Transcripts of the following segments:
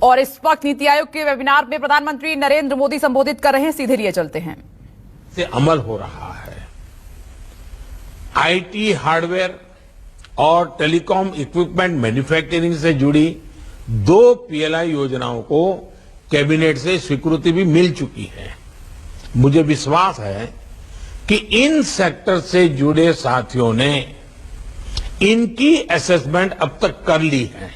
और इस वक्त नीति आयोग के वेबिनार में प्रधानमंत्री नरेंद्र मोदी संबोधित कर रहे हैं, सीधे लिए चलते हैं। से अमल हो रहा है। आईटी हार्डवेयर और टेलीकॉम इक्विपमेंट मैन्युफैक्चरिंग से जुड़ी 2 पीएलआई योजनाओं को कैबिनेट से स्वीकृति भी मिल चुकी है। मुझे विश्वास है कि इन सेक्टर से जुड़े साथियों ने इनकी असेसमेंट अब तक कर ली है।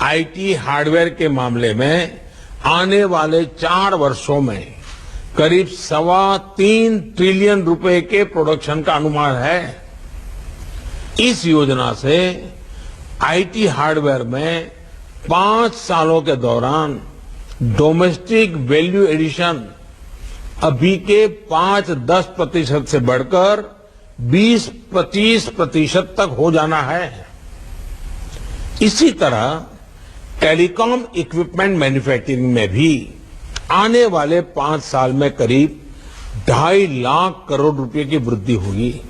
आईटी हार्डवेयर के मामले में आने वाले 4 वर्षों में करीब 3.25 ट्रिलियन रुपए के प्रोडक्शन का अनुमान है। इस योजना से आईटी हार्डवेयर में 5 सालों के दौरान डोमेस्टिक वैल्यू एडिशन अभी के 5-10% से बढ़कर 20-25% तक हो जाना है। इसी तरह टेलीकॉम इक्विपमेंट मैन्युफैक्चरिंग में भी आने वाले 5 साल में करीब 2.5 लाख करोड़ रुपए की वृद्धि होगी।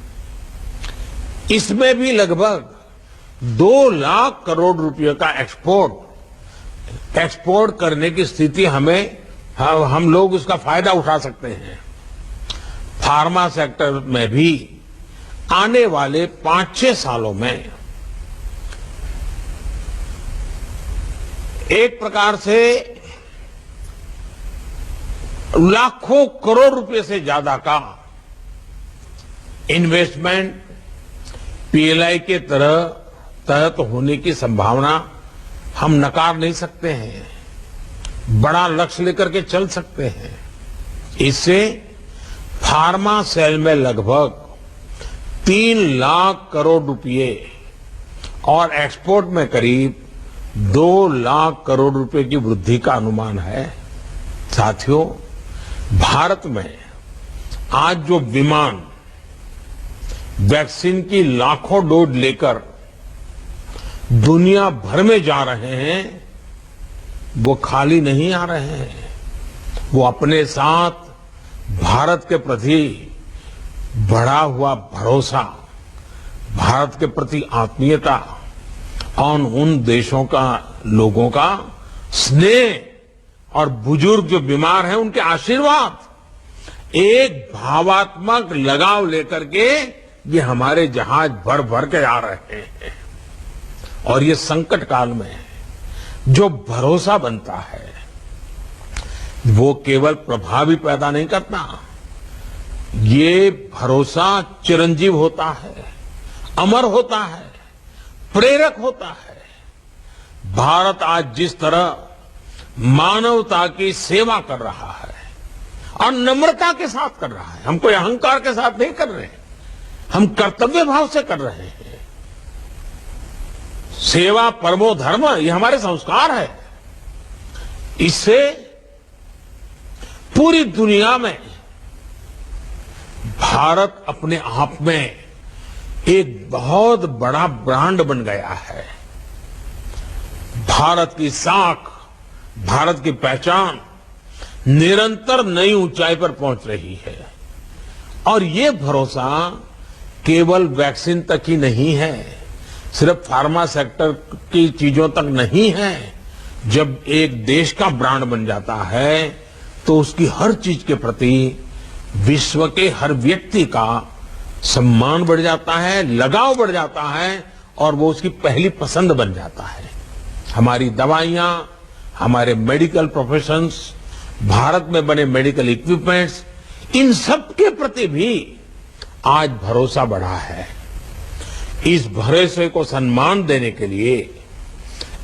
इसमें भी लगभग 2 लाख करोड़ रुपए का एक्सपोर्ट करने की स्थिति हम लोग उसका फायदा उठा सकते हैं। फार्मा सेक्टर में भी आने वाले 5-6 सालों में एक प्रकार से लाखों करोड़ रुपए से ज्यादा का इन्वेस्टमेंट पीएलआई के तहत होने की संभावना हम नकार नहीं सकते हैं। बड़ा लक्ष्य लेकर के चल सकते हैं। इससे फार्मा सेल में लगभग 3 लाख करोड़ रुपए और एक्सपोर्ट में करीब 2 लाख करोड़ रुपए की वृद्धि का अनुमान है। साथियों, भारत में आज जो विमान वैक्सीन की लाखों डोज लेकर दुनिया भर में जा रहे हैं, वो खाली नहीं आ रहे हैं। वो अपने साथ भारत के प्रति बढ़ा हुआ भरोसा, भारत के प्रति आत्मीयता और उन देशों का लोगों का स्नेह और बुजुर्ग जो बीमार हैं उनके आशीर्वाद, एक भावात्मक लगाव लेकर के ये हमारे जहाज भर भर के आ रहे हैं। और ये संकट काल में जो भरोसा बनता है वो केवल प्रभावी पैदा नहीं करता, ये भरोसा चिरंजीव होता है, अमर होता है, प्रेरक होता है। भारत आज जिस तरह मानवता की सेवा कर रहा है और नम्रता के साथ कर रहा है, हम कोई अहंकार के साथ नहीं कर रहे, हम कर्तव्य भाव से कर रहे हैं। सेवा परमो धर्म, ये हमारे संस्कार है। इससे पूरी दुनिया में भारत अपने आप में एक बहुत बड़ा ब्रांड बन गया है। भारत की साख, भारत की पहचान निरंतर नई ऊंचाई पर पहुंच रही है। और ये भरोसा केवल वैक्सीन तक ही नहीं है, सिर्फ फार्मा सेक्टर की चीजों तक नहीं है। जब एक देश का ब्रांड बन जाता है तो उसकी हर चीज के प्रति विश्व के हर व्यक्ति का सम्मान बढ़ जाता है, लगाव बढ़ जाता है और वो उसकी पहली पसंद बन जाता है। हमारी दवाइयां, हमारे मेडिकल प्रोफेशंस, भारत में बने मेडिकल इक्विपमेंट्स, इन सब के प्रति भी आज भरोसा बढ़ा है। इस भरोसे को सम्मान देने के लिए,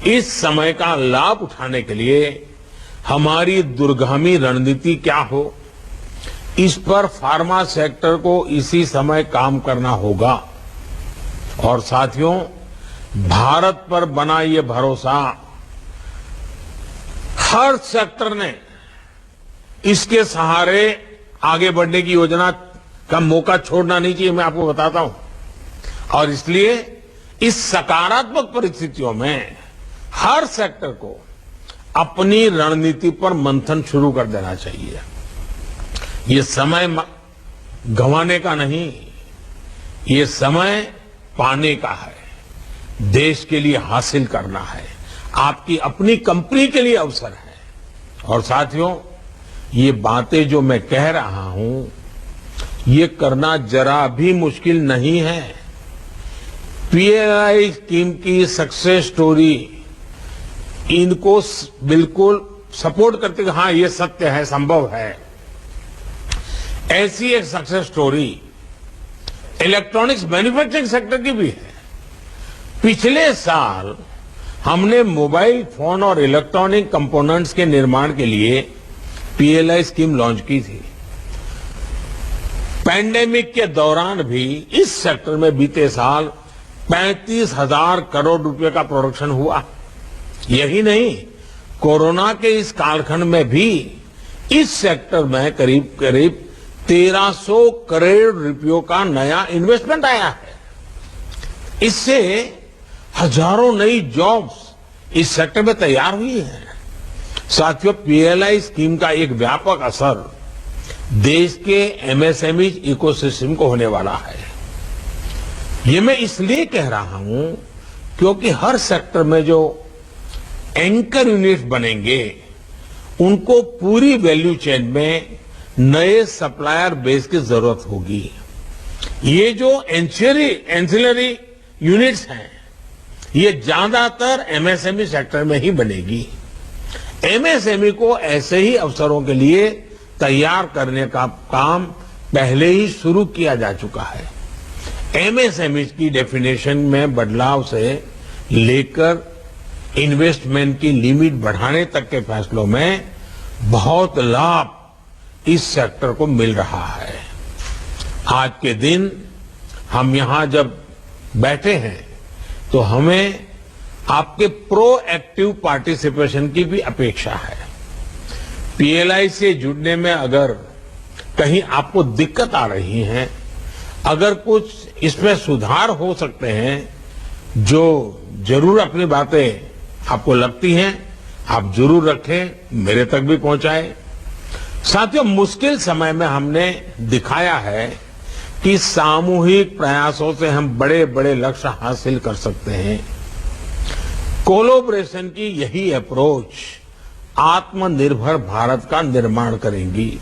इस समय का लाभ उठाने के लिए हमारी दूरगामी रणनीति क्या हो, इस पर फार्मा सेक्टर को इसी समय काम करना होगा। और साथियों, भारत पर बना ये भरोसा हर सेक्टर ने इसके सहारे आगे बढ़ने की योजना का मौका छोड़ना नहीं चाहिए, मैं आपको बताता हूं। और इसलिए इस सकारात्मक परिस्थितियों में हर सेक्टर को अपनी रणनीति पर मंथन शुरू कर देना चाहिए। ये समय गंवाने का नहीं, ये समय पाने का है, देश के लिए हासिल करना है, आपकी अपनी कंपनी के लिए अवसर है। और साथियों, ये बातें जो मैं कह रहा हूं, ये करना जरा भी मुश्किल नहीं है। पीएलआई स्कीम की सक्सेस स्टोरी इनको बिल्कुल सपोर्ट करते हैं। हाँ, ये सत्य है, संभव है। ऐसी एक success story electronics manufacturing sector की भी है। पिछले साल हमने मोबाइल फोन और इलेक्ट्रॉनिक कंपोनेंट्स के निर्माण के लिए पीएलआई स्कीम लॉन्च की थी। पैंडेमिक के दौरान भी इस सेक्टर में बीते साल 35,000 करोड़ रुपए का प्रोडक्शन हुआ। यही नहीं, कोरोना के इस कालखंड में भी इस सेक्टर में करीब करीब 1300 करोड़ रुपयों का नया इन्वेस्टमेंट आया है। इससे हजारों नई जॉब्स इस सेक्टर में तैयार हुई हैं। साथियों, पीएलआई स्कीम का एक व्यापक असर देश के एमएसएमई इकोसिस्टम को होने वाला है। ये मैं इसलिए कह रहा हूं क्योंकि हर सेक्टर में जो एंकर यूनिट बनेंगे, उनको पूरी वैल्यू चेन में नए सप्लायर बेस की जरूरत होगी। ये जो एंसिलरी यूनिट्स हैं, ये ज्यादातर एमएसएमई सेक्टर में ही बनेगी। एमएसएमई को ऐसे ही अवसरों के लिए तैयार करने का काम पहले ही शुरू किया जा चुका है। एमएसएमई की डेफिनेशन में बदलाव से लेकर इन्वेस्टमेंट की लिमिट बढ़ाने तक के फैसलों में बहुत लाभ इस सेक्टर को मिल रहा है। आज के दिन हम यहां जब बैठे हैं तो हमें आपके प्रोएक्टिव पार्टिसिपेशन की भी अपेक्षा है। पीएलआई से जुड़ने में अगर कहीं आपको दिक्कत आ रही है, अगर कुछ इसमें सुधार हो सकते हैं, जो जरूर अपनी बातें आपको लगती हैं, आप जरूर रखें, मेरे तक भी पहुंचाएं। साथियों, मुश्किल समय में हमने दिखाया है कि सामूहिक प्रयासों से हम बड़े बड़े लक्ष्य हासिल कर सकते हैं। कोलैबोरेशन की यही अप्रोच आत्मनिर्भर भारत का निर्माण करेंगी।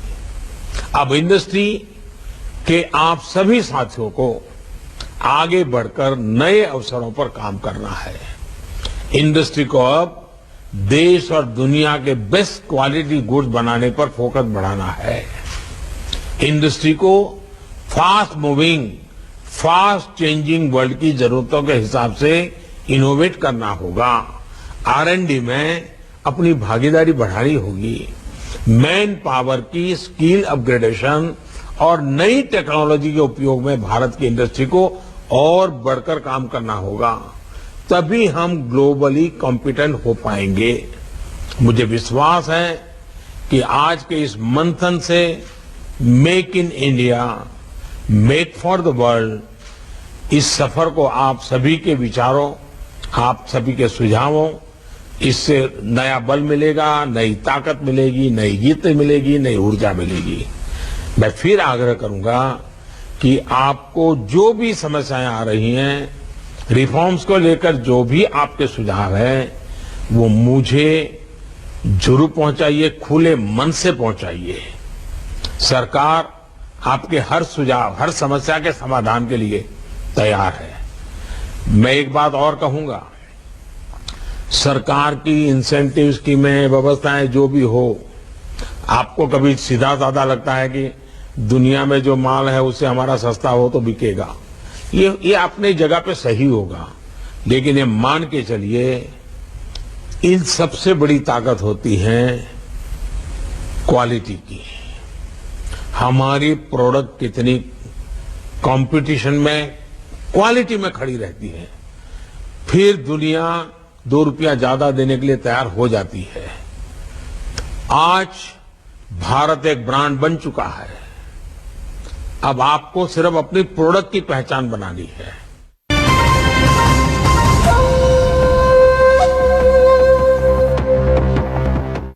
अब इंडस्ट्री के आप सभी साथियों को आगे बढ़कर नए अवसरों पर काम करना है। इंडस्ट्री को अब देश और दुनिया के बेस्ट क्वालिटी गुड्स बनाने पर फोकस बढ़ाना है। इंडस्ट्री को fast moving, fast changing world की जरूरतों के हिसाब से इनोवेट करना होगा। आरएनडी में अपनी भागीदारी बढ़ानी होगी। मैन पावर की स्किल अपग्रेडेशन और नई टेक्नोलॉजी के उपयोग में भारत की इंडस्ट्री को और बढ़कर काम करना होगा। तभी हम ग्लोबली कॉम्पिटेंट हो पाएंगे। मुझे विश्वास है कि आज के इस मंथन से make in India, make for the world, इस सफर को आप सभी के विचारों, आप सभी के सुझावों, इससे नया बल मिलेगा, नई ताकत मिलेगी, नई गति मिलेगी, नई ऊर्जा मिलेगी। मैं फिर आग्रह करूंगा कि आपको जो भी समस्याएं आ रही हैं, रिफॉर्म्स को लेकर जो भी आपके सुझाव हैं, वो मुझे जरूर पहुंचाइए, खुले मन से पहुंचाइए। सरकार आपके हर सुझाव, हर समस्या के समाधान के लिए तैयार है। मैं एक बात और कहूंगा, सरकार की इंसेंटिव स्कीमें, व्यवस्थाएं जो भी हो, आपको कभी सीधा साधा लगता है कि दुनिया में जो माल है उससे हमारा सस्ता हो तो बिकेगा। ये अपनी जगह पे सही होगा, लेकिन ये मान के चलिए, इन सबसे बड़ी ताकत होती है क्वालिटी की। हमारी प्रोडक्ट कितनी कंपटीशन में क्वालिटी में खड़ी रहती है, फिर दुनिया 2 रुपया ज्यादा देने के लिए तैयार हो जाती है। आज भारत एक ब्रांड बन चुका है। अब आपको सिर्फ अपनी प्रोडक्ट की पहचान बनानी है।